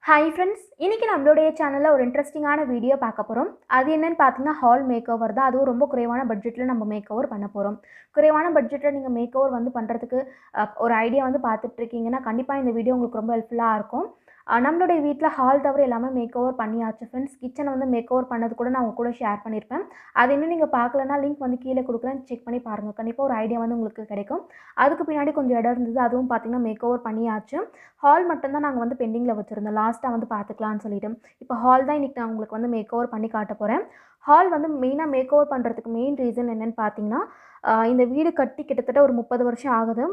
Hi friends, இன்னைக்கு நம்மளுடைய சேனலில் ஒரு இன்ட்ரெஸ்டிங்கான வீடியோ பார்க்க போகிறோம். அது என்னன்னு பார்த்தீங்கன்னா ஹால் மேக் ஓவர் தான். அதுவும் ரொம்ப குறைவான பட்ஜெட்டில் நம்ம மேக் ஓவர் பண்ண போகிறோம். குறைவான பட்ஜெட்டில் நீங்கள் மேக் ஓவர் பண்ணுறதுக்கு ஒரு ஐடியா பார்த்துட்ருக்கீங்கன்னா கண்டிப்பாக இந்த வீடியோ உங்களுக்கு ரொம்ப ஹெல்ப்ஃபுல்லாக இருக்கும். நம்மளுடைய வீட்டில் ஹால் தவிர எல்லாமே மேக் ஓவர் பண்ணியாச்சு ஃப்ரெண்ட்ஸ். கிச்சனை மேக் ஓவர் பண்ணது கூட நான் உங்க கூட ஷேர் பண்ணியிருப்பேன். அது இன்னும் நீங்கள் பார்க்கலன்னா லிங்க் கீழே கொடுக்குறேன், செக் பண்ணி பாருங்கள். கண்டிப்பாக ஒரு ஐடியா உங்களுக்கு கிடைக்கும். அதுக்கு பின்னாடி கொஞ்சம் இடம் இருந்தது, அதுவும் பார்த்தீங்கன்னா மேக் ஓவர் பண்ணியாச்சு. ஹால் மட்டும்தான் நாங்கள் பெண்டிங்கில் வச்சுருந்தோம், லாஸ்ட்டாக பார்த்துக்கலான்னு சொல்லிட்டு. இப்போ ஹால் தான் இன்றைக்கி நான் உங்களுக்கு மேக் ஓவர் பண்ணி காட்ட போகிறேன். ஹால் மெயினாக மேக் ஓவர் பண்ணுறதுக்கு மெயின் ரீசன் என்னென்னு பார்த்தீங்கன்னா, இந்த வீடு கட்டி கிட்டத்தட்ட ஒரு 30 வருஷம் ஆகுது.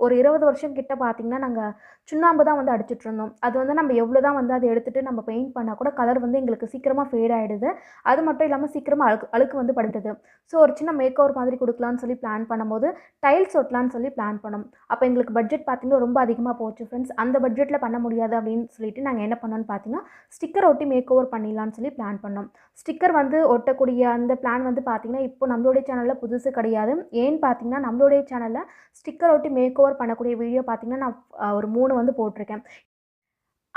ஒரு 20 வருஷம் கிட்ட பார்த்தீங்கன்னா நாங்கள் சுண்ணாம்பு தான் அடிச்சிட்ருந்தோம். அது நம்ம எவ்வளோ தான் அதை எடுத்துகிட்டு நம்ம பெயிண்ட் பண்ணால் கூட கலர் எங்களுக்கு சீக்கிரமாக ஃபேட் ஆகிடுது. அது மட்டும் இல்லாமல் சீக்கிரமாக அழுக்கு படுத்துது. ஸோ ஒரு சின்ன மேக் ஓவர் மாதிரி கொடுக்கலான்னு சொல்லி பிளான் பண்ணும்போது டைல்ஸ் ஒட்டலான்னு சொல்லி பிளான் பண்ணோம். அப்போ எங்களுக்கு பட்ஜெட் பார்த்திங்கன்னா ரொம்ப அதிகமாக போச்சு ஃப்ரெண்ட்ஸ். அந்த பட்ஜெட்டில் பண்ண முடியாது அப்படின்னு சொல்லிட்டு நாங்கள் என்ன பண்ணோன்னு பார்த்தீங்கன்னா ஸ்டிக்கர் ஒட்டி மேக் ஓவர் பண்ணிடலான்னு சொல்லி பிளான் பண்ணோம். ஸ்டிக்கர் ஒட்டக்கூடிய அந்த பிளான் பார்த்தீங்கன்னா இப்போ நம்மளுடைய சேனலில் புதுசு கிடையாது. ஏன்னு பார்த்தீங்கன்னா நம்மளுடைய சேனலில் ஸ்டிக்கர் ஒட்டி மேக் ஓவர் பண்ணக்கூடிய வீடியோ பார்த்தீங்கன்னா நான் ஒரு 3 போட்டிருக்கேன்.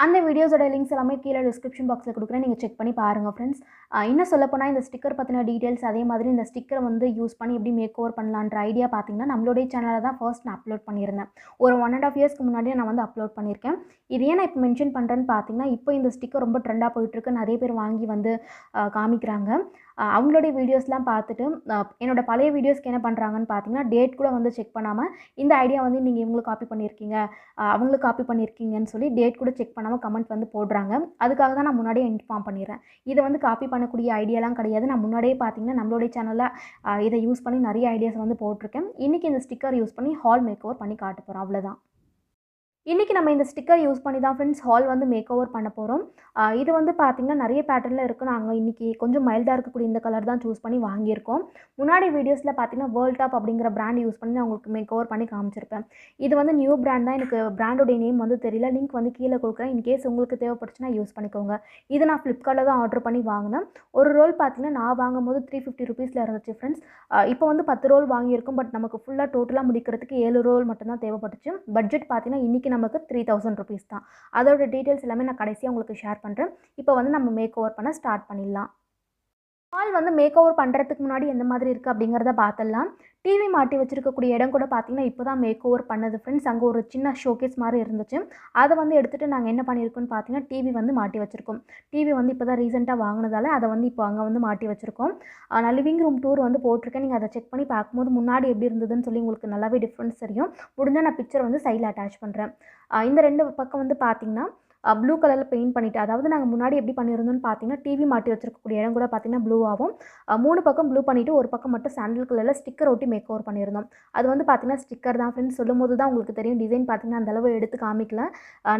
அந்த வீடியோஸோட லிங்க்ஸ் எல்லாமே கீழே டிஸ்கிரிப்ஷன் பாக்ஸில் கொடுக்குறேன், நீங்கள் செக் பண்ணி பாருங்கள் ஃப்ரெண்ட்ஸ். இன்னும் சொல்லப்போனால் இந்த ஸ்டிக்கர் பற்றின டீட்டெயில்ஸ், அதே மாதிரி இந்த ஸ்டிக்கரை யூஸ் பண்ணி எப்படி மேக் ஓவர் பண்ணலான்ற ஐடியா பார்த்தீங்கன்னா நம்மளுடைய சேனலில் தான் ஃபர்ஸ்ட் நான் அப்லோட் பண்ணியிருந்தேன். ஒரு 1.5 இயர்ஸ்க்கு முன்னாடியே நான் அப்லோட் பண்ணியிருக்கேன். இது ஏன் நான் இப்போ மென்ஷன் பண்ணுறேன்னு பார்த்தீங்கன்னா இப்போ இந்த ஸ்டிக்கர் ரொம்ப ட்ரெண்டாக போயிட்டுருக்கு. நிறைய பேர் வாங்கி காமிக்கிறாங்க. அவங்களுடைய வீடியோஸ்லாம் பார்த்துட்டு என்னோட பழைய வீடியோஸ்க்கு என்ன பண்ணுறாங்கன்னு பார்த்தீங்கன்னா டேட் கூட செக் பண்ணாமல் இந்த ஐடியா நீங்கள் இவங்களுக்கு காப்பி பண்ணியிருக்கீங்க, அவங்களுக்கு காப்பி பண்ணியிருக்கீங்கன்னு சொல்லி டேட் கூட செக் பண்ணாமல் கமெண்ட் போடுறாங்க. அதுக்காக தான் நான் முன்னாடியே இன்ஃபார்ம் பண்ணிடுறேன். இதை காப்பி பண்ணக்கூடிய ஐடியாலாம் கிடையாது. நான் முன்னாடியே பார்த்தீங்கன்னா நம்மளுடைய சேனலில் இதை யூஸ் பண்ணி நிறைய ஐடியாஸ் போட்டிருக்கேன். இன்றைக்கி இந்த ஸ்டிக்கர் யூஸ் பண்ணி ஹால் மேக் ஓவர் பண்ணி காட்ட போகிறோம், அவ்வளோதான். இன்றைக்கி நம்ம இந்த ஸ்டிக்கர் யூஸ் பண்ணி தான் ஃப்ரெண்ட்ஸ் ஹால் மேக் ஓவர் பண்ண போகிறோம். இது பார்த்திங்கன்னா நிறைய பேட்டர்னில் இருக்குது. நாங்கள் இன்றைக்கி கொஞ்சம் மைல்டாக இருக்கக்கூடிய இந்த கலர் தான் சூஸ் பண்ணி வாங்கியிருக்கோம். முன்னாடி வீடியோஸில் பார்த்திங்கன்னா வேர்ல்ட் டாப் அப்படிங்கிற பிராண்ட் யூஸ் பண்ணி நான் உங்களுக்கு மேக் ஓவர் பண்ணி காமிச்சிருப்பேன். இது நியூ பிராண்ட் தான், எனக்கு பிராண்டோடைய நேம் தெரியல. லிங்க் கீழே கொடுக்குறேன், இன்கேஸ் உங்களுக்கு தேவைப்பட்டுச்சுன்னா யூஸ் பண்ணிக்கோங்க. இது நான் ஃப்ளிப்கார்ட்டில் தான் ஆர்டர் பண்ணி வாங்கினேன். ஒரு ரோல் பார்த்திங்கன்னா நான் வாங்கும்போது 350 ருபீஸில் இருந்துச்சு ஃப்ரெண்ட்ஸ். இப்போ 10 ரோல் வாங்கியிருக்கோம். பட் நமக்கு ஃபுல்லாக டோட்டலாக முடிக்கிறதுக்கு 7 ரோல் மட்டும்தான் தேவைப்பட்டுச்சு. பட்ஜெட் பார்த்திங்கன்னா இன்றைக்கி நமக்கு 3000 ருபீஸ் தான். அதோட டீட்டெயில்ஸ் எல்லாமே நான் கடைசியாக உங்களுக்கு ஷேர் பண்ணுறேன். இப்போ நம்ம மேக் ஓவர் பண்ண ஸ்டார்ட் பண்ணிடலாம். ஹால் மேக் ஓவர் பண்ணுறதுக்கு முன்னாடி எந்த மாதிரி இருக்குது அப்படிங்கிறத பார்த்துடலாம். டிவி மாட்டி வச்சுருக்கக்கூடிய இடம் கூட பார்த்திங்கன்னா இப்போ தான் மேக் ஓவர் பண்ணது ஃப்ரெண்ட்ஸ். அங்கே ஒரு சின்ன ஷோகேஸ் மாதிரி இருந்துச்சு. அதை எடுத்துகிட்டு நாங்கள் என்ன பண்ணியிருக்கோம்னு பார்த்தீங்கன்னா டிவி மாட்டி வச்சுருக்கோம். டிவி இப்போ தான் ரீசெண்டாக வாங்கினதால அதை இப்போ அங்கே மாட்டி வச்சுருக்கோம். நான் லிவிங் ரூம் டூர் போட்டிருக்கேன். நீங்கள் அதை செக் பண்ணி பார்க்கும்போது முன்னாடி எப்படி இருந்ததுன்னு சொல்லி உங்களுக்கு நல்லாவே டிஃப்ரென்ஸ் தெரியும். முடிஞ்சால் நான் பிக்சர் சைடில் அட்டாச் பண்ணுறேன். இந்த 2 பக்கம் பார்த்திங்கன்னா ப்ளூ கலரில் பெயிண்ட் பண்ணிவிட்டு, அதாவது நாங்கள் முன்னாடி எப்படி பண்ணியிருந்தோம்னு பார்த்தீங்கன்னா டிவி மாட்டி வச்சிருக்கக்கூடிய இடம் கூட பார்த்தீங்கன்னா ப்ளூவாகவும் 3 பக்கம் ப்ளூ பண்ணிவிட்டு ஒரு பக்கம் மட்டும் சாண்டில் கலரில் ஸ்டிக்கர் ஒட்டி மேக் ஓவர் பண்ணியிருந்தோம். அது பார்த்தீங்கன்னா ஸ்டிக்கர் தான் ஃப்ரெண்ட்ஸ். சொல்லும்போது தான் உங்களுக்கு தெரியும். டிசைன் பார்த்தீங்கன்னா அந்தளவு எடுத்து காமிக்கல.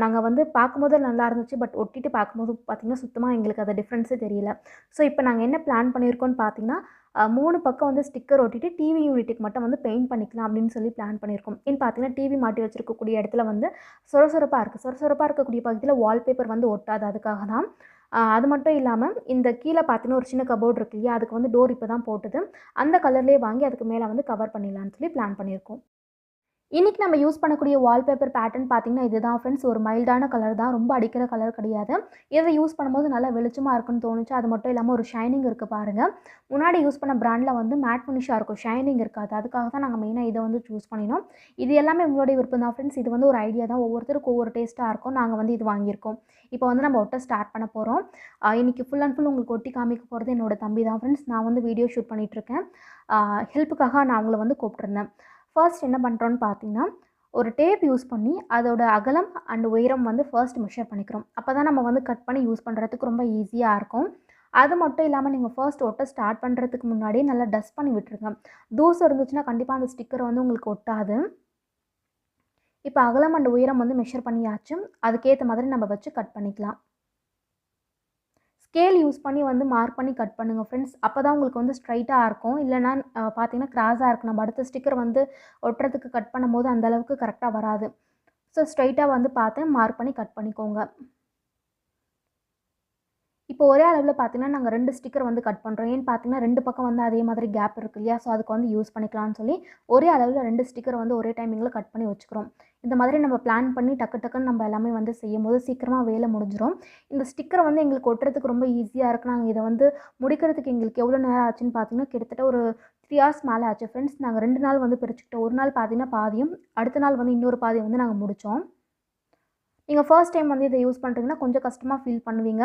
நாங்கள் பார்க்கும்போது நல்லா இருந்துச்சு. பட் ஒட்டிட்டு பார்க்கும்போது பார்த்தீங்கன்னா சுத்தமாக எங்களுக்கு அது டிஃப்ரென்ஸே தெரியல. ஸோ இப்போ நாங்கள் என்ன பிளான் பண்ணியிருக்கோம்னு பார்த்தீங்கன்னா 3 பக்கம் ஸ்டிக்கர் ஒட்டிட்டு டிவி யூனிட்டுக்கு மட்டும் பெயிண்ட் பண்ணிக்கலாம் அப்படின்னு சொல்லி பிளான் பண்ணியிருக்கோம். ஏன்னு பார்த்தீங்கன்னா டிவி மாட்டி வச்சிருக்கக்கூடிய இடத்துல சொரசொரப்பாக இருக்குது. சொரசொரப்பாக இருக்கக்கூடிய பகுதியில் வால்பேப்பர் ஒட்டாது. அதுக்காக தான். அது மட்டும் இல்லாமல் இந்த கீழே பார்த்தீங்கன்னா ஒரு சின்ன கபோர்ட் இருக்கு இல்லையா, அதுக்கு டோர் இப்போ தான் போட்டது. அந்த கலர்லேயே வாங்கி அதுக்கு மேலே கவர் பண்ணிடலான்னு சொல்லி பிளான் பண்ணியிருக்கோம். இன்றைக்கி நம்ம யூஸ் பண்ணக்கூடிய வால்பேப்பர் பேட்டர்ன் பார்த்திங்கன்னா இதுதான் ஃப்ரெண்ட்ஸ். ஒரு மைல்டான கலர் தான், ரொம்ப அடிக்கிற கலர் கிடையாது. இதை யூஸ் பண்ணும்போது நல்லா வெளிச்சமாக இருக்குன்னு தோணுச்சு. அது மட்டும் இல்லாமல் ஒரு ஷைனிங் இருக்குது பாருங்கள். முன்னாடி யூஸ் பண்ண பிராண்டில் மேட் ஃபினிஷாக இருக்கும், ஷைனிங் இருக்காது. அதுக்காக தான் நாங்கள் மெயினாக இதை சூஸ் பண்ணினோம். இது எல்லாமே உங்களுடைய விருப்பம் தான் ஃப்ரெண்ட்ஸ். இது ஒரு ஐடியா தான், ஒவ்வொருத்தருக்கு ஒவ்வொரு டேஸ்ட்டாக இருக்கும். நாங்கள் இது வாங்கியிருக்கோம். இப்போ நம்ம ஒட்ட ஸ்டார்ட் பண்ண போகிறோம். இன்றைக்கி ஃபுல் அண்ட் ஃபுல் உங்களுக்கு ஒட்டி காமிக்க போகிறது என்னோடய தம்பி தான் ஃப்ரெண்ட்ஸ். நான் வீடியோ ஷூட் பண்ணிகிட்ருக்கேன். ஹெல்ப்புக்காக நான் அவங்கள கூப்பிட்ருந்தேன். ஃபர்ஸ்ட் என்ன பண்ணுறோன்னு பார்த்தீங்கன்னா ஒரு டேப் யூஸ் பண்ணி அதோட அகலம் அண்ட் உயரம் ஃபர்ஸ்ட் மெஷர் பண்ணிக்கிறோம். அப்போ தான் நம்ம கட் பண்ணி யூஸ் பண்ணுறதுக்கு ரொம்ப ஈஸியாக இருக்கும். அது மட்டும் இல்லாமல் நீங்கள் ஃபர்ஸ்ட் ஒட்ட ஸ்டார்ட் பண்ணுறதுக்கு முன்னாடியே நல்லா டஸ்ட் பண்ணி விட்டுருங்க. தூசு இருந்துச்சுன்னா கண்டிப்பாக அந்த ஸ்டிக்கர் உங்களுக்கு ஒட்டாது. இப்போ அகலம் அண்ட் உயரம் மெஷர் பண்ணியாச்சு. அதுக்கேற்ற மாதிரி நம்ம வச்சு கட் பண்ணிக்கலாம். ஸ்கேல் யூஸ் பண்ணி மார்க் பண்ணி கட் பண்ணுங்கள் ஃப்ரெண்ட்ஸ். அப்போ தான் உங்களுக்கு ஸ்ட்ரைட்டாக இருக்கும். இல்லைனா பார்த்தீங்கன்னா கிராஸாக இருக்கும். நம்ம அடுத்த ஸ்டிக்கர் ஒட்டுறதுக்கு கட் பண்ணும்போது அந்தளவுக்கு கரெக்டாக வராது. ஸோ ஸ்ட்ரைட்டாக பார்த்து மார்க் பண்ணி கட் பண்ணிக்கோங்க. இப்போ ஒரே அளவில் பார்த்தீங்கன்னா நாங்கள் 2 ஸ்டிக்கர் வந்து கட் பண்ணுறோம். ஏன்னு பார்த்தீங்கன்னா 2 பக்கம் வந்து அதே மாதிரி கேப் இருக்கு இல்லையா? ஸோ அதுக்கு வந்து யூஸ் பண்ணிக்கலாம்னு சொல்லி ஒரே அளவில் 2 ஸ்டிக்கர் வந்து ஒரே டைமிங்கில் கட் பண்ணி வச்சுக்கிறோம். இந்த மாதிரி நம்ம பிளான் பண்ணி டக்கு டக்குன்னு நம்ம எல்லாமே வந்து செய்யும்போது சீக்கிரமா வேலை முடிஞ்சிரும். இந்த ஸ்டிக்கர் வந்து எங்களுக்கு ஒட்டுறதுக்கு ரொம்ப ஈஸியா இருக்கு. நாங்க இத வந்து முடிக்கிறதுக்கு எங்களுக்கு எவ்வளோ நேரம் ஆச்சுன்னு பார்த்தீங்கன்னா, கிட்டத்தட்ட ஒரு 3 ஹார்ஸ் மேல ஆச்சு ஃப்ரெண்ட்ஸ். நாங்க 2 நாள் வந்து பிரிச்சுக்கிட்டோம். ஒரு நாள் பார்த்தீங்கன்னா பாதியும், அடுத்த நாள் வந்து இன்னொரு பாதியும் வந்து நாங்க முடிச்சோம். நீங்க ஃபர்ஸ்ட் டைம் வந்து இத யூஸ் பண்றீங்கன்னா, கொஞ்சம் கஷ்டமா ஃபீல் பண்ணுவீங்க.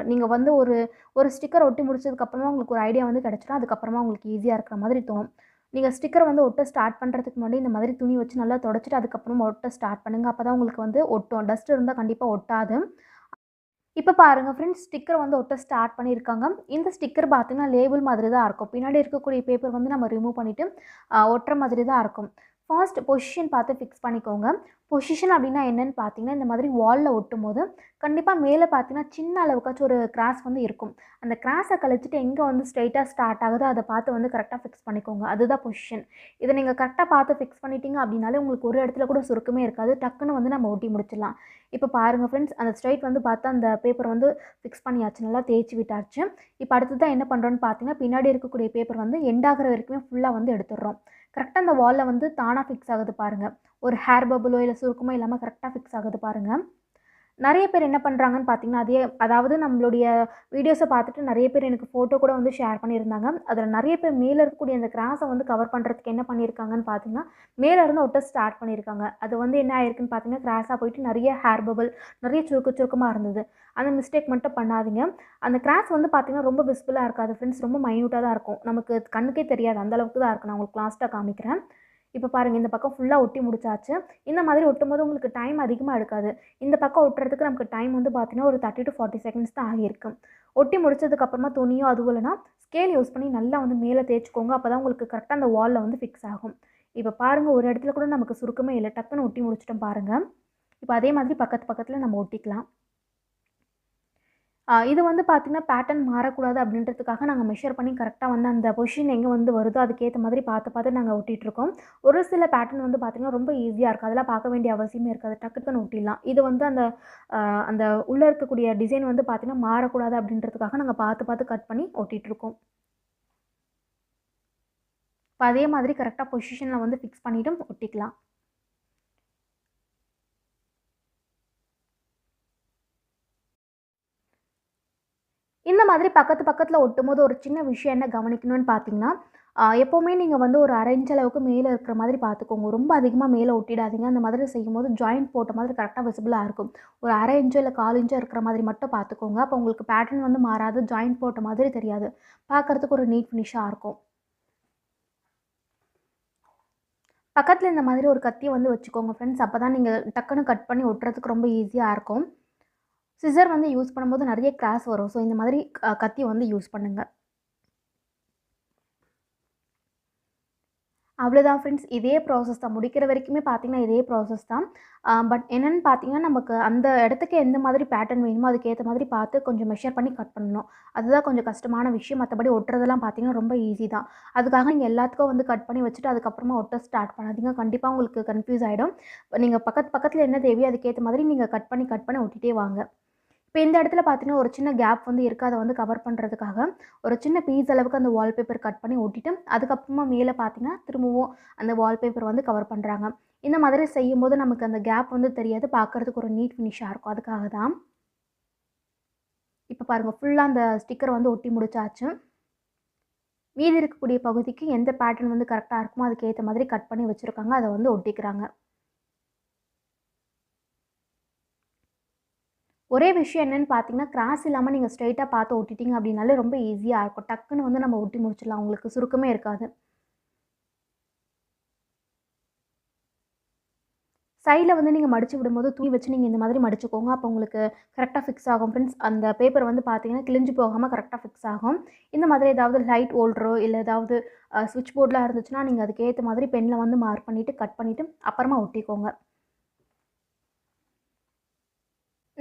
நீங்க வந்து ஒரு ஒரு ஸ்டிக்கர் ஒட்டி முடிச்சதுக்கப்புறமா உங்களுக்கு ஒரு ஐடியா வந்து கிடைச்சிரும். அதுக்கப்புறமா உங்களுக்கு ஈஸியா இருக்கிற மாதிரி தோணும். நீங்க ஸ்டிக்கர் வந்து ஒட்ட ஸ்டார்ட் பண்றதுக்கு முன்னாடி இந்த மாதிரி துணி வச்சு நல்லா தொடச்சுட்டு, அதுக்கப்புறமா ஒட்ட ஸ்டார்ட் பண்ணுங்க. அப்பதான் உங்களுக்கு வந்து ஒட்டும். டஸ்ட் இருந்தா கண்டிப்பா ஒட்டாது. இப்ப பாருங்க ஃப்ரெண்ட்ஸ், ஸ்டிக்கர் வந்து ஒட்ட ஸ்டார்ட் பண்ணியிருக்காங்க. இந்த ஸ்டிக்கர் பார்த்தீங்கன்னா, லேபிள் மாதிரி தான் இருக்கும். பின்னாடி இருக்கக்கூடிய பேப்பர் வந்து நம்ம ரிமூவ் பண்ணிட்டு, ஒட்டுற மாதிரி தான் இருக்கும். ஃபர்ஸ்ட் பொசிஷன் பார்த்து ஃபிக்ஸ் பண்ணிக்கோங்க. பொசிஷன் அப்படின்னா என்னன்னு பார்த்தீங்கன்னா, இந்த மாதிரி வால்ல ஒட்டும்போது, கண்டிப்பா மேல பார்த்தீங்கன்னா, சின்ன அளவுக்காச்சும் ஒரு கிராஸ் வந்து இருக்கும். அந்த கிராஸ கழிச்சுட்டு எங்க வந்து ஸ்ட்ரெயிட்டா ஸ்டார்ட் ஆகுதோ, அத பார்த்து வந்து கரெக்ட்டா ஃபிக்ஸ் பண்ணிக்கோங்க. அதுதான் பொசிஷன். இத நீங்க கரெக்ட்டா பார்த்து ஃபிக்ஸ் பண்ணிட்டீங்க அப்படின்னாலே, உங்களுக்கு ஒரு இடத்துல கூட சுருக்கமே இருக்காது. டக்குன்னு வந்து நம்ம ஒட்டி முடிச்சிடலாம். இப்ப பாருங்க ஃப்ரெண்ட்ஸ், அந்த ஸ்ட்ரெயிட் வந்து பார்த்தா அந்த பேப்பர் வந்து ஃபிக்ஸ் பண்ணியாச்சு. நல்லா தேய்ச்சு விட்டாச்சு. இப்ப அடுத்ததா என்ன பண்றோம்ன்னு பார்த்தீங்கன்னா, பின்னாடி இருக்கக்கூடிய பேப்பர் வந்து எண்ட் ஆகுற வரைக்குமே ஃபுல்லா வந்து எடுத்துடுறோம். கரெக்ட்டா அந்த வால்ல வந்து தானா ஃபிக்ஸ் ஆகுது பாருங்க. ஒரு ஹேர் பபிளோ இல்ல சுருக்கமோ இல்லாம கரெக்ட்டா ஃபிக்ஸ் ஆகுது பாருங்க. நெறைய பேர் என்ன பண்றாங்கன்னு பார்த்தீங்கன்னா, அதாவது நம்மளுடைய வீடியோஸ பார்த்துட்டு நெறைய பேர் எனக்கு ஃபோட்டோ கூட வந்து ஷேர் பண்ணியிருந்தாங்க. அதில நெறைய பேர் மேல இருக்கக்கூடிய அந்த கிராஸ வந்து கவர் பண்றதுக்கு என்ன பண்ணியிருக்காங்கன்னு பார்த்தீங்கன்னா, மேல இருந்து ஒட்ட ஸ்டார்ட் பண்ணியிருக்காங்க. அது வந்து என்ன ஆயிருக்குன்னு பார்த்தீங்கன்னா, கிராஸா போயிட்டு நெறைய ஹேர் பபிள், நெறைய சுருக்க சுருக்கமா இருந்தது. அந்த மிஸ்டேக் மட்டும் பண்ணாதீங்க. அந்த கிராஸ் வந்து பார்த்தீங்கன்னா, ரொம்ப விசிபிளா இருக்காது ஃப்ரெண்ட்ஸ். ரொம்ப மைன்யூட்டா தான் இருக்கும். நமக்கு கண்ணுக்கே தெரியாது. அந்த அளவுக்கு தான் இருக்கும். நான் உங்களுக்கு லாஸ்ட்டா காமிக்கிறேன். இப்ப பாருங்க, இந்த பக்கம் ஃபுல்லா ஒட்டி முடிச்சாச்சு. இந்த மாதிரி ஒட்டும்போது உங்களுக்கு டைம் அதிகமா எடுக்காது. இந்த பக்கம் ஒட்டுறதுக்கு நமக்கு டைம் வந்து பார்த்தீங்கன்னா, ஒரு 30 to 40 செகண்ட்ஸ் தான் ஆகியிருக்கு. ஒட்டி முடிச்சதுக்கப்புறமா துணியோ அதுவும் இல்லன்னா, ஸ்கேல் யூஸ் பண்ணி நல்லா வந்து மேல தேய்ச்சுக்கோங்க. அப்பதான் உங்களுக்கு கரெக்ட்டா அந்த வால்ல வந்து ஃபிக்ஸ் ஆகும். இப்ப பாருங்க, ஒரு இடத்துல கூட நமக்கு சுருக்கமே இல்ல. டக்குன்னு ஒட்டி முடிச்சுட்டோம் பாருங்க. இப்ப அதே மாதிரி பக்கத்து பக்கத்துல நம்ம ஒட்டிக்கலாம். இது வந்து பார்த்தீங்கன்னா, பேட்டர்ன் மாறக்கூடாது அப்படின்றதுக்காக நாங்க மெஷர் பண்ணி கரெக்ட்டா வந்து அந்த பொசிஷன் எங்க வந்து வருதோ, அதுக்கேத்த மாதிரி பார்த்து, பார்த்து நாங்க ஒட்டிட்டுருக்கோம். ஒரு சில பேட்டர்ன் வந்து பார்த்தீங்கன்னா, ரொம்ப ஈஸியா இருக்கும். அதெல்லாம் பார்க்க வேண்டிய அவசியமே இருக்காது. டக்கு டக்குன்னு ஒட்டிடலாம். இது வந்து அந்த அந்த உள்ள இருக்கக்கூடிய டிசைன் வந்து பார்த்தீங்கன்னா, மாறக்கூடாது அப்படின்றதுக்காக நாங்க பார்த்து, பார்த்து கட் பண்ணி ஒட்டிட்டுருக்கோம். இப்ப அதே மாதிரி கரெக்ட்டா பொசிஷன்ல வந்து ஃபிக்ஸ் பண்ணிட்டு ஒட்டிக்கலாம். இந்த மாதிரி பக்கத்து பக்கத்துல ஒட்டும்போது ஒரு சின்ன விஷயம் என்ன கவனிக்கணும்னு பார்த்தீங்கன்னா, எப்பவுமே நீங்க வந்து ஒரு 1/2 இன்ச் அளவுக்கு மேல இருக்கிற மாதிரி பார்த்துக்கோங்க. ரொம்ப அதிகமா மேல ஒட்டிடாதீங்க. அந்த மாதிரி செய்யும்போது ஜாயிண்ட் போட்ட மாதிரி கரெக்ட்டா விசிபிளா இருக்கும். ஒரு 1/2 இன்ச்சோ இல்ல 1/4 இன்ச்சோ இருக்கிற மாதிரி மட்டும் பார்த்துக்கோங்க. அப்போ உங்களுக்கு பேட்டர்ன் வந்து மாறாது. ஜாயிண்ட் போட்ட மாதிரி தெரியாது. பார்க்கறதுக்கு ஒரு நீட் ஃபினிஷா இருக்கும். பக்கத்துல இந்த மாதிரி ஒரு கத்திய வந்து வச்சுக்கோங்க ஃப்ரெண்ட்ஸ். அப்பதான் நீங்க டக்குனு கட் பண்ணி ஒட்டுறதுக்கு ரொம்ப ஈஸியா இருக்கும். சிசர் வந்து யூஸ் பண்ணும்போது நெறைய கிராஸ் வரும். ஸோ இந்த மாதிரி கத்தி வந்து யூஸ் பண்ணுங்க. அவ்வளோதான் ஃப்ரெண்ட்ஸ். இதே ப்ராசஸ் தான். முடிக்கிற வரைக்குமே பார்த்தீங்கன்னா, இதே ப்ராசஸ் தான். பட் என்னன்னு பார்த்தீங்கன்னா, நமக்கு அந்த இடத்துக்கு எந்த மாதிரி பேட்டர்ன் வேணுமோ, அதுக்கேத்த மாதிரி பார்த்து கொஞ்சம் மெஷர் பண்ணி கட் பண்ணணும். அதுதான் கொஞ்சம் கஷ்டமான விஷயம். மத்தபடி ஒட்டுறதெல்லாம் பார்த்தீங்கன்னா, ரொம்ப ஈஸி தான். அதுக்காக நீங்க எல்லாத்துக்கும் வந்து கட் பண்ணி வச்சுட்டு, அதுக்கப்புறமா ஒட்ட ஸ்டார்ட் பண்ணாதீங்க. கண்டிப்பா உங்களுக்கு கன்ஃப்யூஸ் ஆயிடும். நீங்க பக்கத்துல என்ன தேவையோ அதுக்கேத்த மாதிரி நீங்க கட் பண்ணி ஒட்டிட்டே வாங்க. இப்ப இந்த இடத்துல பார்த்தீங்கன்னா, ஒரு சின்ன கேப் வந்து இருக்கு. அத வந்து கவர் பண்றதுக்காக, ஒரு சின்ன பீஸ் அளவுக்கு அந்த வால்பேப்பர் கட் பண்ணி ஒட்டிட்டு, அதுக்கப்புறமா மேல பார்த்தீங்கன்னா, திரும்பவும் அந்த வால்பேப்பர் வந்து கவர் பண்றாங்க. இந்த மாதிரி செய்யும்போது நமக்கு அந்த கேப் வந்து தெரியாது. பார்க்கறதுக்கு ஒரு நீட் ஃபினிஷா இருக்கும். அதுக்காக தான். இப்ப பாருங்க, ஃபுல்லா அந்த ஸ்டிக்கர் வந்து ஒட்டி முடிச்சாச்சு. மீதி இருக்கக்கூடிய பகுதிக்கு எந்த பேட்டர்ன் வந்து கரெக்ட்டா இருக்குமோ, அதுக்கு ஏத்த மாதிரி கட் பண்ணி வச்சிருக்காங்க. அத வந்து ஒட்டிக்கிறாங்க. ஒரே விஷயம் என்னன்னு பார்த்தீங்கன்னா, கிராஸ் இல்லாம நீங்க ஸ்ட்ரெயிட்டா பார்த்து ஒட்டிட்டீங்க அப்படின்னாலே ரொம்ப ஈஸியா இருக்கும். டக்குன்னு வந்து நம்ம ஒட்டி முடிச்சிடலாம். உங்களுக்கு சுருக்கமே இருக்காது. சைட்ல வந்து நீங்க மடிச்சு விடும்போது துணி வச்சு நீங்க இந்த மாதிரி மடிச்சுக்கோங்க. அப்போ உங்களுக்கு கரெக்ட்டா ஃபிக்ஸ் ஆகும் ஃப்ரெண்ட்ஸ். அந்த பேப்பர் வந்து பார்த்தீங்கன்னா, கிழிஞ்சு போகாம கரெக்ட்டா ஃபிக்ஸ் ஆகும். இந்த மாதிரி ஏதாவது லைட் ஹோல்டரோ, இல்ல ஏதாவது ஸ்விட்ச் போர்ட்லாம் இருந்துச்சுன்னா, நீங்க அதுக்கு ஏத்த மாதிரி பென்ல வந்து மார்க் பண்ணிட்டு, கட் பண்ணிட்டு, அப்புறமா ஒட்டிக்கோங்க.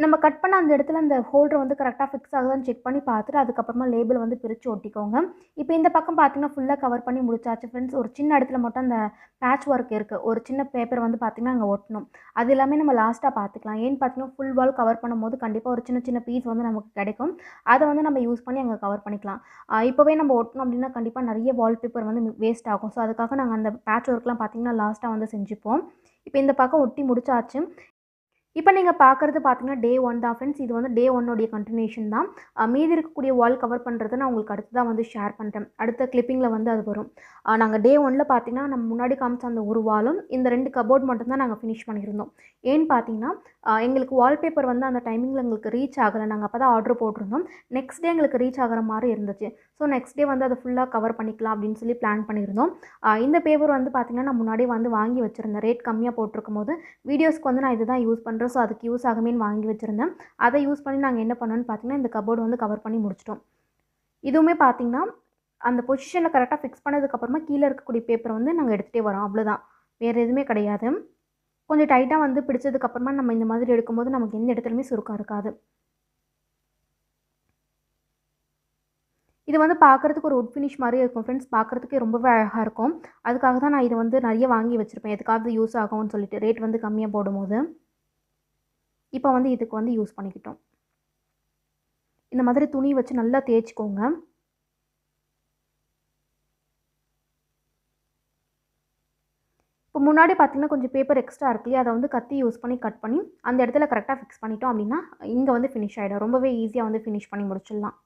நம்ம கட் பண்ண அந்த இடத்துல அந்த ஹோல்டர் வந்து கரெக்ட்டா ஃபிக்ஸ் ஆகுதான்னு செக் பண்ணி பார்த்துட்டு, அதுக்கப்புறமா லேபிள் வந்து பிரிச்சு ஒட்டிக்கோங்க. இப்போ இந்த பக்கம் பார்த்தீங்கன்னா, ஃபுல்லா கவர் பண்ணி முடிச்சாச்சு ஃப்ரெண்ட்ஸ். ஒரு சின்ன இடத்துல மட்டும் அந்த பேட்ச் ஒர்க் இருக்கு. ஒரு சின்ன பேப்பர் வந்து பார்த்தீங்கன்னா, அங்க ஒட்டணும். அது எல்லாமே நம்ம லாஸ்ட்டா பார்த்துக்கலாம். ஏன்னு பார்த்தீங்கன்னா, ஃபுல் வால் கவர் பண்ணும்போது கண்டிப்பா ஒரு சின்ன சின்ன பீஸ் வந்து நமக்கு கிடைக்கும். அத வந்து நம்ம யூஸ் பண்ணி அங்க கவர் பண்ணிக்கலாம். இப்பவே நம்ம ஒட்டணும் அப்டின்னா, கண்டிப்பா நெறைய வால்பேப்பர் வந்து வேஸ்ட் ஆகும். ஸோ, அதுக்காக நாங்க அந்த பேட்ச் ஒர்க்லாம் பார்த்தீங்கன்னா, லாஸ்ட்டா வந்து செஞ்சுப்போம். இப்போ இந்த பக்கம் ஒட்டி முடிச்சாச்சு. இப்ப நீங்க பார்க்குறது பார்த்தீங்கன்னா, டே 1 தான் ஃப்ரெண்ட்ஸ். இது வந்து டே 1 உடைய கன்டினியூஷன் தான். மீதி இருக்கக்கூடிய வால் கவர் பண்றத நான் உங்களுக்கு அடுத்ததா வந்து ஷேர் பண்றேன். அடுத்த கிளிப்பிங்ல வந்து அது வரும். நாங்க டே 1ல பார்த்தீங்கன்னா, நம்ம முன்னாடி காமிச்ச அந்த ஒரு வாலும், இந்த 2 கபோர்ட் மட்டும் தான் நாங்க ஃபினிஷ் பண்ணியிருந்தோம். ஏன்னு பார்த்தீங்கன்னா, எங்களுக்கு வால்பேப்பர் வந்து அந்த டைமிங்ல எங்களுக்கு ரீச் ஆகல. நாங்க அப்ப தான் ஆர்டர் போட்டிருந்தோம். நெக்ஸ்ட் டே எங்களுக்கு ரீச் ஆகுற மாரி இருந்துச்சு. ஸோ, நெக்ஸ்ட் டே வந்து அத ஃபுல்லா கவர் பண்ணிக்கலாம் அப்படின்னு சொல்லி பிளான் பண்ணியிருந்தோம். இந்த பேப்பர் வந்து பார்த்தீங்கன்னா, நான் முன்னாடியே வந்து வாங்கி வச்சிருந்தேன். ரேட் கம்மியா போட்டிருக்கும்போது வீடியோஸ்க்கு வந்து நான் இது தான் யூஸ் பண்ணுறேன். ஸோ, அதுக்கு யூஸ் ஆகுமேன்னு வாங்கி வச்சிருந்தேன். அதை யூஸ் பண்ணி நாங்க என்ன பண்ணோம்னு பார்த்தீங்கன்னா, இந்த கபோர்டு வந்து கவர் பண்ணி முடிச்சுட்டோம். இதுவுமே பார்த்தீங்கன்னா, அந்த பொசிஷன்ல கரெக்ட்டா ஃபிக்ஸ் பண்ணதுக்கப்புறமா கீழ இருக்கக்கூடிய பேப்பர வந்து நாங்க எடுத்துட்டே வரோம். அவ்வளோதான். வேற எதுவுமே கிடையாது. கொஞ்சம் டைட்டா வந்து பிடிச்சதுக்கப்புறமா நம்ம இந்த மாதிரி எடுக்கும்போது நமக்கு எந்த இடத்துலயுமே சுருக்கம் இருக்காது. இது வந்து பார்க்கறதுக்கு ஒரு வுட் ஃபினிஷ் மாரியே இருக்கும் ஃப்ரெண்ட்ஸ். பார்க்கறதுக்கே ரொம்பவே அழகா இருக்கும். அதுக்காக தான் நான் இத வந்து நெறைய வாங்கி வச்சிருப்பேன். எதுக்காவது யூஸ் ஆகும்னு சொல்லிட்டு. ரேட் வந்து கம்மியா போடும்போது. இப்ப வந்து இதுக்கு வந்து யூஸ் பண்ணிக்கிட்டோம். இந்த மாதிரி துணி வச்சு நல்லா தேய்ச்சுக்கோங்க. இப்போ முன்னாடி பார்த்தீங்கன்னா, கொஞ்சம் பேப்பர் எக்ஸ்ட்ரா இருக்கு இல்லையா? அத வந்து கத்தி யூஸ் பண்ணி கட் பண்ணி, அந்த இடத்துல கரெக்ட்டா ஃபிக்ஸ் பண்ணிட்டோம் அப்டின்னா, இங்க வந்து ஃபினிஷ் ஆயிடும். ரொம்பவே ஈஸியா வந்து ஃபினிஷ் பண்ணி முடிச்சிடலாம்.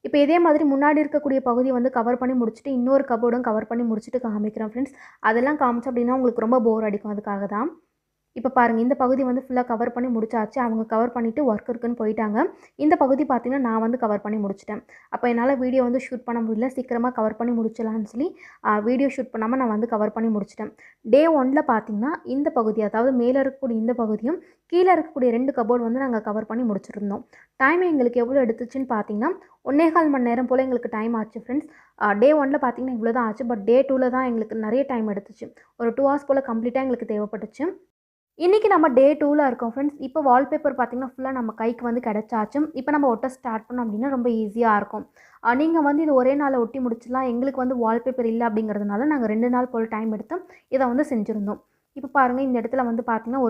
இப்போ இதே மாதிரி முன்னாடி இருக்கக்கூடிய பகுதிய வந்து கவர் பண்ணி முடிச்சுட்டு, இன்னொரு கபோர்டும் கவர் பண்ணி முடிச்சுட்டு காமிக்கிறேன் ஃப்ரெண்ட்ஸ். அதெல்லாம் காமிச்சோம் அப்டின்னா, உங்களுக்கு ரொம்ப போர் அடிக்கும். அதுக்காக தான். இப்ப பாருங்க, இந்த பகுதி வந்து ஃபுல்லா கவர் பண்ணி முடிச்சாச்சு. அவங்க கவர் பண்ணிட்டு ஒர்க் இருக்குன்னு போயிட்டாங்க. இந்த பகுதி பார்த்தீங்கன்னா, நான் வந்து கவர் பண்ணி முடிச்சுட்டேன். அப்ப என்னால வீடியோ வந்து ஷூட் பண்ண முடியல. சீக்கிரமா கவர் பண்ணி முடிச்சிடலான்னு சொல்லி, வீடியோ ஷூட் பண்ணாம நான் வந்து கவர் பண்ணி முடிச்சுட்டேன். டே 1ல பார்த்தீங்கன்னா, இந்த பகுதி அதாவது மேல இருக்கக்கூடிய இந்த பகுதியும், கீழ இருக்கக்கூடிய 2 கபோர்ட் வந்து நாங்க கவர் பண்ணி முடிச்சிருந்தோம். டைம் எங்களுக்கு எவ்வளோ எடுத்துச்சுன்னு பார்த்தீங்கன்னா, 1 1/4 மணி நேரம் போல எங்களுக்கு டைம் ஆச்சு ஃப்ரெண்ட்ஸ். டே 1ல பார்த்தீங்கன்னா, இவ்வளோ தான் ஆச்சு. பட் டே 2ல தான் எங்களுக்கு நெறைய டைம் எடுத்துச்சு. ஒரு 2 ஹார்ஸ் போல கம்ப்ளீட்டா எங்களுக்கு தேவைப்பட்டுச்சு. இன்னைக்கு நம்ம டே 2ல இருக்கோம் ஃப்ரெண்ட்ஸ். இப்போ வால்பேப்பர் பார்த்தீங்கன்னா, ஃபுல்லா நம்ம கைக்கு வந்து கிடைச்சாச்சு. இப்போ நம்ம ஒட்ட ஸ்டார்ட் பண்ணோம் அப்டின்னா ரொம்ப ஈஸியா இருக்கும். நீங்க வந்து இது ஒரே நாள்ல ஒட்டி முடிச்சிடலாம். எங்களுக்கு வந்து வால்பேப்பர் இல்ல அப்டிங்கிறதுனால நாங்க 2 நாள் போல டைம் எடுத்து இத வந்து செஞ்சிருந்தோம். இப்போ பாருங்க, இந்த இடத்துல வந்து பார்த்தீங்கன்னா,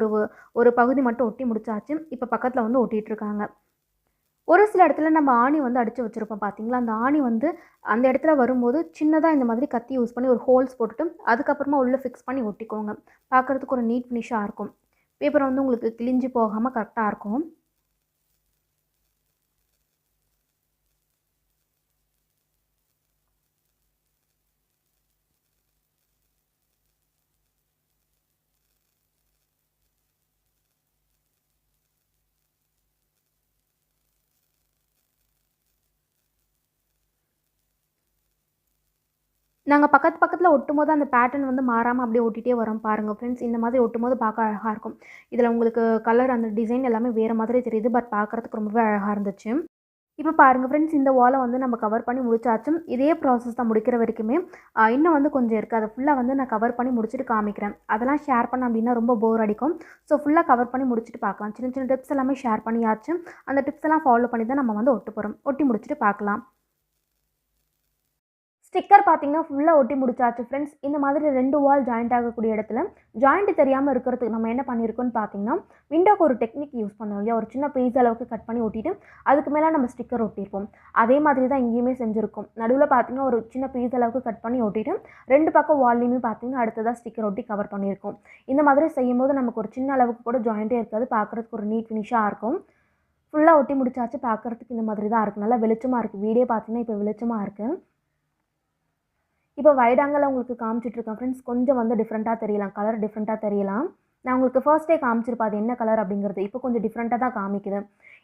ஒரு பகுதி மட்டும் ஒட்டி முடிச்சாச்சு. இப்போ பக்கத்துல வந்து ஒட்டிட்டு இருக்காங்க. ஒரு சில இடத்துல நம்ம ஆணி வந்து அடிச்சு வச்சிருப்போம் பார்த்தீங்களா? அந்த ஆணி வந்து அந்த இடத்துல வரும்போது சின்னதா இந்த மாதிரி கத்தி யூஸ் பண்ணி ஒரு ஹோல்ஸ் போட்டுட்டு, அதுக்கப்புறமா உள்ள ஃபிக்ஸ் பண்ணி ஒட்டிக்கோங்க. பார்க்கறதுக்கு ஒரு நீட் ஃபினிஷா இருக்கும். பேப்பர் வந்து உங்களுக்கு கிழிஞ்சு போகாம கரெக்ட்டா இருக்கும். நாங்க பக்கத்து பக்கத்துல ஒட்டும்போது அந்த பேட்டர்ன் வந்து மாறாம அப்படியே ஒட்டிட்டே வரோம் பாருங்க ஃப்ரெண்ட்ஸ். இந்த மாதிரி ஒட்டும்போது பார்க்க அழகா இருக்கும். இதுல உங்களுக்கு கலர் அந்த டிசைன் எல்லாமே வேற மாதிரி தெரியுது. பட் பார்க்கறதுக்கு ரொம்பவே அழகா இருந்துச்சு. இப்ப பாருங்க ஃப்ரெண்ட்ஸ், இந்த வால வந்து நம்ம கவர் பண்ணி முடிச்சாச்சு. இதே ப்ராசஸ் தான் முடிக்கிற வரைக்குமே. இன்னும் வந்து கொஞ்சம் இருக்கு. அத ஃபுல்லா வந்து நான் கவர் பண்ணி முடிச்சுட்டு காமிக்கிறேன். அதெல்லாம் ஷேர் பண்ணேன் அப்டின்னா ரொம்ப போர் அடிக்கும். ஸோ ஃபுல்லா கவர் பண்ணி முடிச்சுட்டு பார்க்கலாம். சின்ன சின்ன டிப்ஸ் எல்லாமே ஷேர் பண்ணியாச்சு. அந்த டிப்ஸ் எல்லாம் ஃபாலோ பண்ணி தான் நம்ம வந்து ஒட்ட போறோம். ஒட்டி முடிச்சுட்டு பார்க்கலாம். ஸ்டிக்கர் பார்த்தீங்கன்னா, ஃபுல்லா ஒட்டி முடிச்சாச்சு ஃப்ரெண்ட்ஸ். இந்த மாதிரி 2 வால் ஜாயிண்ட் ஆகக்கூடிய இடத்துல, ஜாயிண்ட் தெரியாம இருக்கிறதுக்கு நம்ம என்ன பண்ணியிருக்கோம்னு பார்த்தீங்கன்னா, விண்டோக்கு ஒரு டெக்னிக் யூஸ் பண்ணோம் இல்லையா? ஒரு சின்ன பீஸ் அளவுக்கு கட் பண்ணி ஒட்டிட்டு, அதுக்கு மேல நம்ம ஸ்டிக்கர் ஒட்டியிருப்போம். அதே மாதிரி தான் இங்கேயுமே செஞ்சிருக்கோம். நடுவுல பார்த்தீங்கன்னா, ஒரு சின்ன பீஸ் அளவுக்கு கட் பண்ணி ஒட்டிட்டு, 2 பக்கம் வால்லயுமே பார்த்தீங்கன்னா, அடுத்ததா ஸ்டிக்கர் ஒட்டி கவர் பண்ணியிருக்கோம். இந்த மாதிரி செய்யும்போது நமக்கு ஒரு சின்ன அளவுக்கு கூட ஜாயிண்ட்டே இருக்காது. பார்க்கறதுக்கு ஒரு நீட் ஃபினிஷா இருக்கும். ஃபுல்லா ஒட்டி முடிச்சாச்சு. பார்க்கறதுக்கு இந்த மாதிரி தான் இருக்கு. நல்லா வெளிச்சமா இருக்கு. வீடே பார்த்தீங்கன்னா, இப்ப வெளிச்சமா இருக்கு. இப்போ வைட் ஆங்கிள்ல உங்களுக்கு காமிச்சிட்டுருக்கேன் ஃப்ரெண்ட்ஸ். கொஞ்சம் வந்து டிஃப்ரெண்ட்டா தெரியலாம். கலர் டிஃப்ரெண்ட்டா தெரியலாம். நான் உங்களுக்கு ஃபர்ஸ்ட்டே காமிச்சிருப்பேன். அது என்ன கலர் அப்படிங்கிறது. இப்போ கொஞ்சம் டிஃப்ரெண்ட்டா தான் காமிக்குது.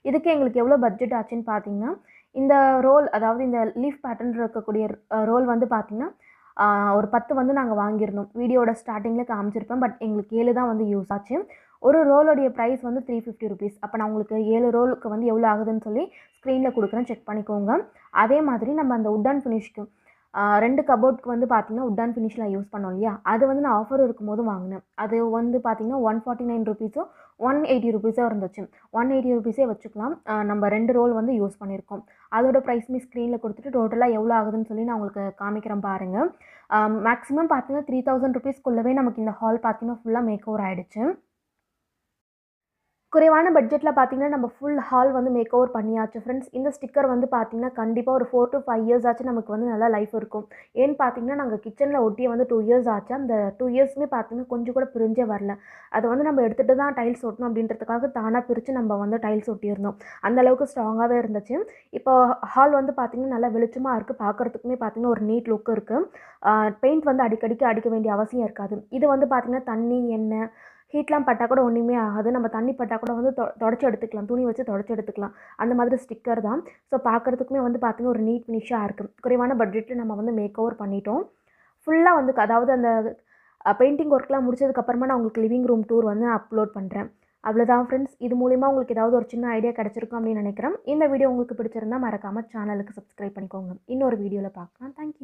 இதுக்கு எங்களுக்கு எவ்வளோ பட்ஜெட் ஆச்சுன்னு பார்த்தீங்கன்னா, இந்த ரோல் அதாவது இந்த லீஃப் பேட்டர்ன் இருக்கக்கூடிய ரோல் வந்து பார்த்தீங்கன்னா, ஆ ஒரு 10 வந்து நாங்க வாங்கியிருந்தோம். வீடியோட ஸ்டார்ட்டிங்ல காமிச்சிருப்பேன். பட் எங்களுக்கு 7 தான் வந்து யூஸ் ஆச்சு. ஒரு ரோலோடைய பிரைஸ் வந்து ₹350. அப்ப நான் உங்களுக்கு 7 ரோலுக்கு வந்து எவ்வளோ ஆகுதுன்னு சொல்லி ஸ்க்ரீன்ல குடுக்குறேன். செக் பண்ணிக்கோங்க. அதே மாதிரி நம்ம அந்த வுட் அண்ட் ஃபினிஷ்க்கு 2 கபோர்ட்க்கு வந்து பார்த்தீங்கன்னா, வுட் அண்ட் ஃபினிஷ்ல யூஸ் பண்ணோம் இல்லையா? அது வந்து நான் ஆஃபர் இருக்கும்போது வாங்குனேன். அது வந்து பார்த்தீங்கன்னா, ₹149 ₹180 இருந்துச்சு. ₹180 வச்சுக்கலாம். நம்ம 2 ரோல் வந்து யூஸ் பண்ணியிருக்கோம். அதோட ப்ரைஸுமே ஸ்க்ரீன்ல குடுத்துட்டு டோட்டலா எவ்வளோ ஆகுதுன்னு சொல்லி நான் உங்களுக்கு காமிக்கிறேன் பாருங்க. மேக்ஸிமம் பார்த்தீங்கன்னா, ₹3000 நமக்கு இந்த ஹால் பார்த்தீங்கன்னா, ஃபுல்லா மேக் ஓவர் ஆயிடுச்சு. குறைவான பட்ஜெட்ல பார்த்தீங்கன்னா, நம்ம ஃபுல் ஹால் வந்து மேக் ஓவர் பண்ணியாச்சு ஃப்ரெண்ட்ஸ். இந்த ஸ்டிக்கர் வந்து பார்த்தீங்கன்னா, கண்டிப்பா ஒரு 4 to 5 இயர்ஸ் ஆச்சு நமக்கு வந்து நல்லா லைஃப் இருக்கும். ஏன்னு பார்த்தீங்கன்னா, நாங்க கிச்சன்ல ஒட்டியே வந்து 2 இயர்ஸ் ஆச்சு. அந்த 2 இயர்ஸுமே பார்த்தீங்கன்னா, கொஞ்சம் கூட பிரிஞ்சே வரல. அத வந்து நம்ம எடுத்துட்டு தான் டைல்ஸ் ஒட்டணும் அப்படின்றதுக்காக தானா பிரிச்சு நம்ம வந்து டைல்ஸ் ஒட்டியிருந்தோம். அந்த அளவுக்கு ஸ்ட்ராங்காவே இருந்துச்சு. இப்போ ஹால் வந்து பார்த்தீங்கன்னா, நல்லா வெளிச்சமா இருக்கு. பார்க்கறதுக்குமே பார்த்தீங்கன்னா, ஒரு நீட் லுக் இருக்கு. பெயிண்ட் வந்து அடிக்கடிக்கு அடிக்க வேண்டிய அவசியம் இருக்காது. இது வந்து பார்த்தீங்கன்னா, தண்ணி, எண்ணெய் ஹீட்லாம் பட்டா கூட ஒண்ணுமே ஆகாது. நம்ம தண்ணி பட்டா கூட வந்து தொடச்சு எடுத்துக்கலாம். துணி வச்சு தொடச்சு எடுத்துக்கலாம். அந்த மாதிரி ஸ்டிக்கர் தான். ஸோ பார்க்கறதுக்குமே வந்து பார்த்தீங்கன்னா, ஒரு நீட் ஃபினிஷா இருக்கு. குறைவான பட்ஜெட்ல நம்ம வந்து மேக் ஓவர் பண்ணிட்டோம். ஃபுல்லா வந்து அதாவது அந்த பெயிண்டிங் ஒர்க்லாம் முடிச்சதுக்கப்புறமா நான் உங்களுக்கு லிவிங் ரூம் டூர் வந்து அப்லோட் பண்றேன். அவ்வளோதான் ஃப்ரெண்ட்ஸ். இது மூலியமா உங்களுக்கு ஏதாவது ஒரு சின்ன ஐடியா கிடைச்சிருக்கும் அப்படின்னு நினைக்கிறேன். இந்த வீடியோ உங்களுக்கு பிடிச்சிருந்தா மறக்காம சேனலுக்கு சப்ஸ்கிரைப் பண்ணிக்கோங்க. இன்னொரு வீடியோல பார்க்கலாம். Thank you.